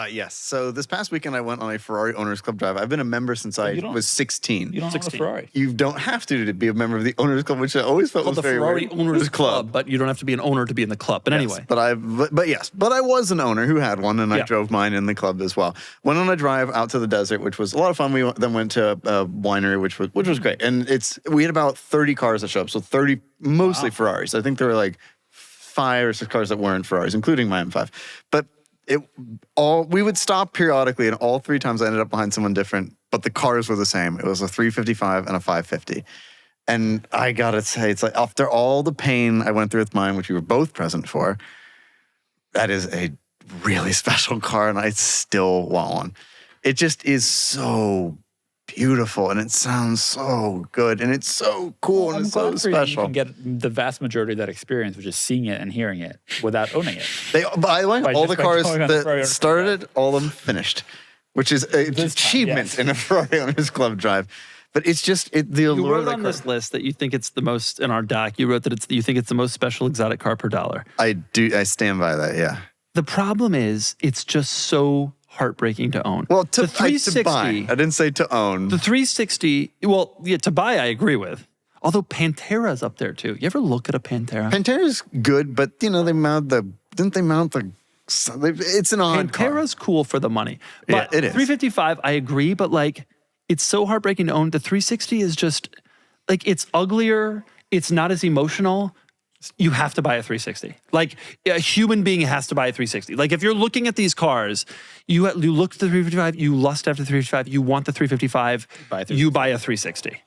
Yes. So this past weekend, I went on a Ferrari Owners Club drive. I've been a member since I was 16. You don't own a Ferrari. You don't have to be a member of the Owners Club, which I always felt was the very Ferrari weird. Owners Club, but you don't have to be an owner to be in the club. But anyway. But I was an owner who had one, and I drove mine in the club as well. Went on a drive out to the desert, which was a lot of fun. We then went to a winery, which was great. And we had about 30 cars that showed up, so 30 mostly Ferraris. I think there were like 5 or 6 cars that weren't Ferraris, including my M5. But we would stop periodically, and all 3 times I ended up behind someone different, but the cars were the same. It was a 355 and a 550. And I gotta say, it's like after all the pain I went through with mine, which we were both present for, that is a really special car, and I still want one. It just is so beautiful, and it sounds so good, and it's so cool, and it's so special. You can get the vast majority of that experience, which is seeing it and hearing it without owning it. But I like all the cars that started, all of them finished, which is an achievement in a Ferrari Owners Club drive. But it's just the allure. You wrote on this list that you think it's the most, in our doc, you wrote that you think it's the most special exotic car per dollar. I do. I stand by that, yeah. The problem is it's just so heartbreaking to own. Well, the 360, to buy. I didn't say to own. The 360, well, yeah, to buy I agree with. Although Pantera's up there too. You ever look at a Pantera? Pantera's good, but you know, didn't they mount the, it's an odd car. Pantera's cool for the money. But yeah, it is. 355, I agree, but like, it's so heartbreaking to own. The 360 is just, like, it's uglier. It's not as emotional. You have to buy a 360. Like, a human being has to buy a 360. Like, if you're looking at these cars, you look at the 355, you lust after the 355, you want the 355, you buy a 360.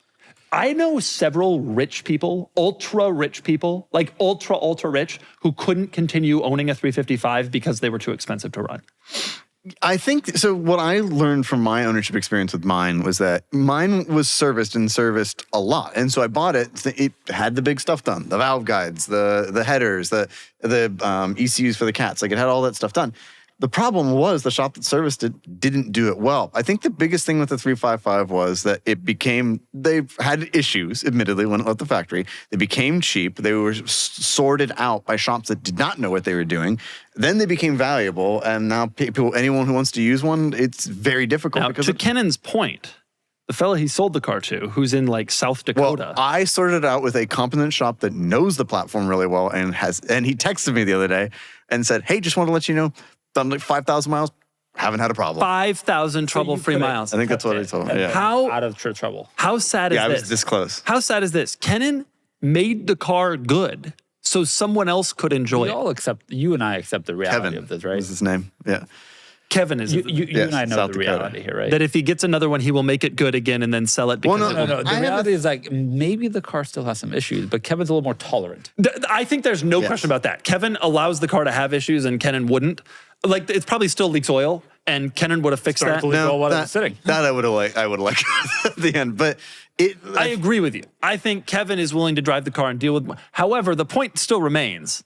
I know several rich people, ultra rich people, like ultra rich, who couldn't continue owning a 355 because they were too expensive to run. I think, so what I learned from my ownership experience with mine was that mine was serviced a lot. And so I bought it, it had the big stuff done, the valve guides, the headers, the ECUs for the cats, like it had all that stuff done. The problem was the shop that serviced it didn't do it well. I think the biggest thing with the 355 was that they had issues, admittedly, when it left the factory. They became cheap. They were sorted out by shops that did not know what they were doing. Then they became valuable, and now anyone who wants to use one, it's very difficult. Now, because to Kennan's point, the fella he sold the car to, who's in like South Dakota. Well, I sorted it out with a competent shop that knows the platform really well, and he texted me the other day and said, "Hey, just want to let you know, done like 5,000 miles, haven't had a problem." 5,000 trouble-free miles. I think that's what I told him. Yeah. Out of trouble. How sad is this? Yeah, I was this close. How sad is this? Kennan made the car good so someone else could enjoy it. You and I accept the reality of this, right? Is his name? Yeah. Kevin is. You and I know South the Dakota. reality here, right? That if he gets another one, he will make it good again and then sell it. Because No. The reality is like maybe the car still has some issues, but Kevin's a little more tolerant. I think there's no question about that. Kevin allows the car to have issues and Kennan wouldn't. Like, it probably still leaks oil, and Kennan would have fixed that. That I would have liked at the end, but I agree with you. I think Kevin is willing to drive the car and deal with. However, the point still remains.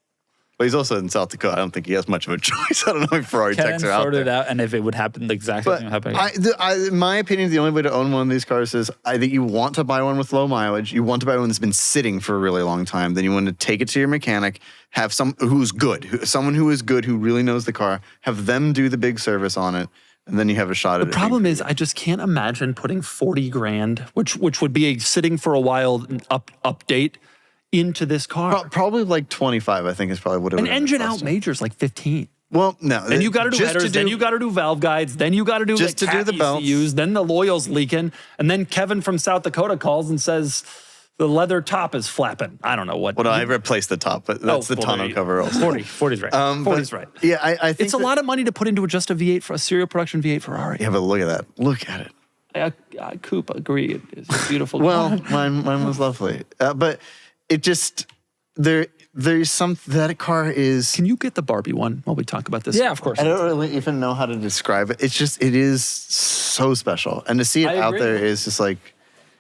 Well, he's also in South Dakota. I don't think he has much of a choice. I don't know if Ferrari techs are out there. Sorted out, and if it would happen, the exact same thing would happen. In my opinion, the only way to own one of these cars is I think you want to buy one with low mileage. You want to buy one that's been sitting for a really long time. Then you want to take it to your mechanic, have someone who is good, who really knows the car, have them do the big service on it, and then you have a shot at it. The problem is, I just can't imagine putting 40 grand, which would be a sitting for a while update, into this car. Probably like 25, I think is probably what it would An engine out major's like 15. Well, no. Then you got to do headers, then you got to do valve guides, then you got to do just to do the belts. ECUs, then the oil's leaking, and then Kevin from South Dakota calls and says the leather top is flapping. I don't know what. Well, I replaced the top, but that's the tonneau cover also. 40's right. 40's right. Yeah, I think it's a lot of money to put into just a V8 for a serial production V8 Ferrari. Yeah, but look at that. Look at it. I Coupe, agree. It's a beautiful well, car. mine was lovely. But it just... There's some, that car is... Can you get the Barbie one while we talk about this? Yeah, of course. I don't really even know how to describe it. It is so special. And to see it out there is just like...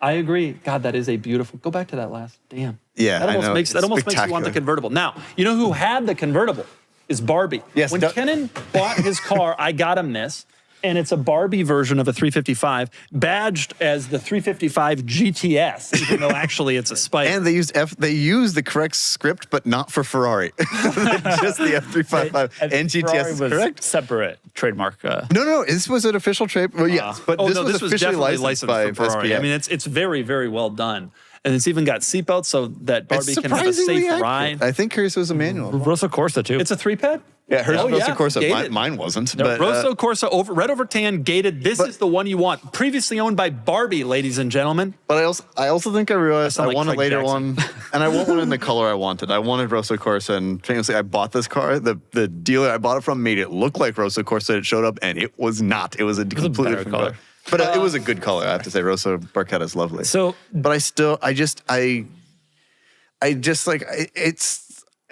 I agree. God, that is a beautiful... Go back to that last. Damn. Yeah, that almost makes you want the convertible. Now, you know who had the convertible? Is Barbie. Yes. When Kennan bought his car, I got him this. and it's a Barbie version of a 355, badged as the 355 GTS, even though actually it's a Spider. And they used the correct script, but not for Ferrari. Just the F355 and GTS Ferrari is was correct. separate trademark. No, this was an official trade. Well, yes, but Oh, this no, was this was officially definitely licensed licensed by from Ferrari. SPA. I mean, it's very, very well done. And it's even got seatbelts so that Barbie It's can have a surprisingly safe accurate. ride. I think hers was a manual. Rosso Corsa too. It's a 3-ped? Yeah, hers Oh, was Rosso yeah, Corsa. gated. Mine wasn't. No, but, Rosso Corsa red over tan gated. This is the one you want. Previously owned by Barbie, ladies and gentlemen. But I also think I realized sound I like want a Craig later Jackson. one, and I want one in the color I wanted. I wanted Rosso Corsa, and famously, I bought this car. The dealer I bought it from made it look like Rosso Corsa. It showed up, and it was not. It was a completely better different color. color. But it was a good color, I have to say. Rosso Barchetta is lovely. So- but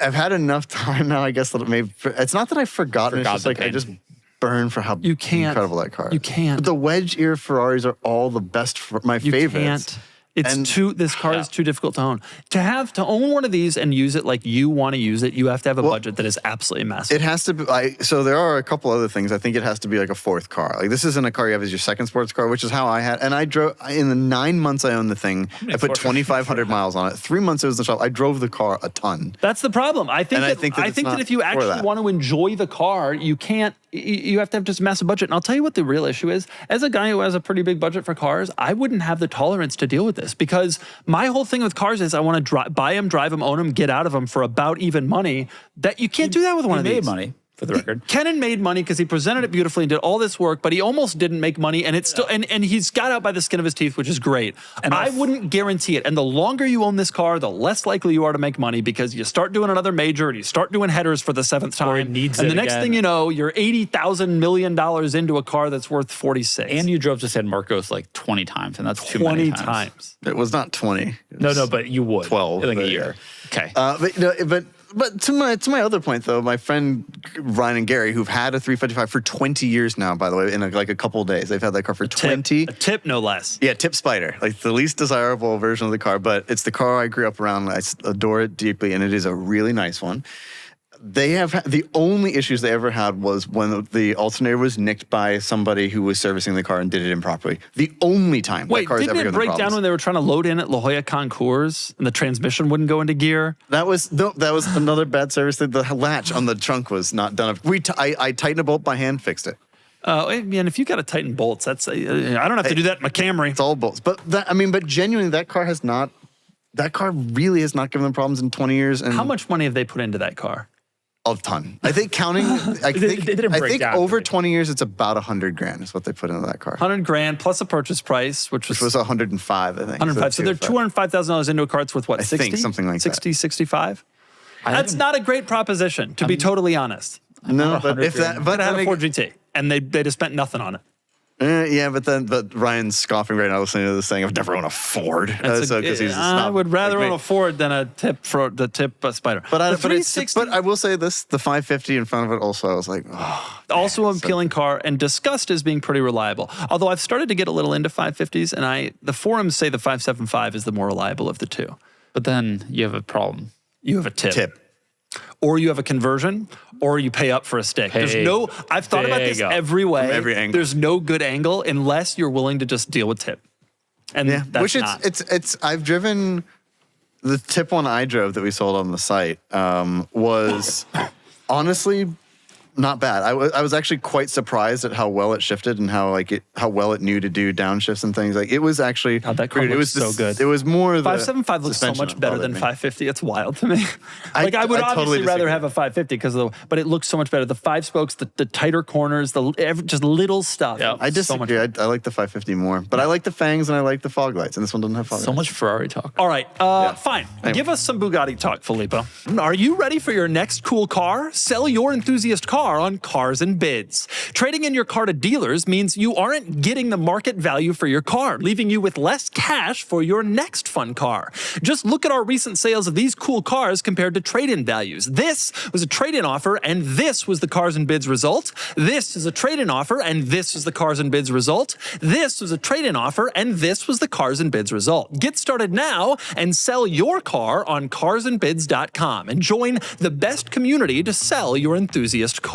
I've had enough time now, I guess, that it's not that I've forgotten. It's just the like I pain. just burn for how incredible that car is. You can't. But the wedge ear Ferraris are all the best, my You favorites. can't. This car Yeah. is too difficult to own. To own one of these and use it like you want to use it, you have to have a budget that is absolutely massive. It has to be. So there are a couple other things. I think it has to be like a fourth car. Like this isn't a car you have as your second sports car, which is how I had. And I drove in the 9 months I owned the thing. I put 2,500 miles on it. 3 months it was the shop. I drove the car a ton. That's the problem. I think And that if you actually want to enjoy the car, you can't. You have to have just a massive budget. And I'll tell you what the real issue is. As a guy who has a pretty big budget for cars, I wouldn't have the tolerance to deal with this because my whole thing with cars is I want to buy them, drive them, own them, get out of them for about even money. That you can't do that with one of these. He made money, for the record. Kennan made money because he presented it beautifully and did all this work, but he almost didn't make money, and it's still and he's got out by the skin of his teeth, which is great. And I wouldn't guarantee it. And the longer you own this car, the less likely you are to make money because you start doing another major and you start doing headers for the 7th time. Or it needs and it the next again. thing you know, you're $80,000 million into a car that's worth 46. And you drove to San Marcos like 20 times, and that's too 20 many times. It was not 20. It No, was but you would. 12, in like but a year. Okay. But to my other point though, my friend Ryan and Gary, who've had a 355 for 20 years now, by the way, in like a couple of days, they've had that car for 20. A tip, no less. Yeah, Tip Spider, like the least desirable version of the car, but it's the car I grew up around. I adore it deeply, and it is a really nice one. They have the only issues they ever had was when the alternator was nicked by somebody who was servicing the car and did it improperly. The only time that Wait, car has didn't ever it given break them down problems. when they were trying to load in at La Jolla Concours and the transmission wouldn't go into gear? That was another bad service. The latch on the trunk was not done. I tightened a bolt by hand, fixed it. And if you got to tighten bolts, that's I don't have to do that in my Camry. It's all bolts. But genuinely, that car really has not given them problems in 20 years. And How much money have they put into that car? A ton. I think counting. I didn't break think down over for me. 20 years, it's about $100,000 is what they put into that car, 100 grand plus a purchase price, which was, 105, I think. 105. So they're $205,000 into a car that's worth what? I 60? think something like that. 60, 65. That's not a great proposition, to be totally honest. No, but if that, But but I have a then Ford GT, and they just spent nothing on it. yeah, but Ryan's scoffing right now, listening to this saying, "I've never owned a Ford." So because he's a I snob would rather like me. own a Ford than a Tip Spider. But the but 360 I will say this: the 550 in front of it. Also, I was like, oh, also an appealing car and discussed as being pretty reliable. Although I've started to get a little into 550s, and the forums say the 575 is the more reliable of the two. But then you have a problem. You have a tip. Or you have a conversion, or you pay up for a stick. There's no. I've thought about this Big up. every way. From every angle. There's no good angle unless you're willing to just deal with tip. And Yeah, that's which not. it's. I've driven the Tip one I drove that we sold on the site was honestly not bad. I was actually quite surprised at how well it shifted and how well it knew to do downshifts and things. Like it was actually God, that car weird. It looks was so good. It was more the 575 looks so suspension much that better bothered than me. 550. It's wild to me. I would totally obviously rather disagree. have a 550 but it looks so much better. The 5 spokes, the tighter corners, just little stuff. Yeah. I disagree. I like the 550 more, but I like the fangs and I like the fog lights, and this one doesn't have fog So lights. much Ferrari talk. All right, fine. Anyway. Give us some Bugatti talk, Filippo. Are you ready for your next cool car? Sell your enthusiast car on Cars and Bids. Trading in your car to dealers means you aren't getting the market value for your car, leaving you with less cash for your next fun car. Just look at our recent sales of these cool cars compared to trade-in values. This was a trade-in offer, and this was the Cars and Bids result. This is a trade-in offer, and this is the Cars and Bids result. This was a trade-in offer, and this was the Cars and Bids result. Get started now and sell your car on carsandbids.com and join the best community to sell your enthusiast car.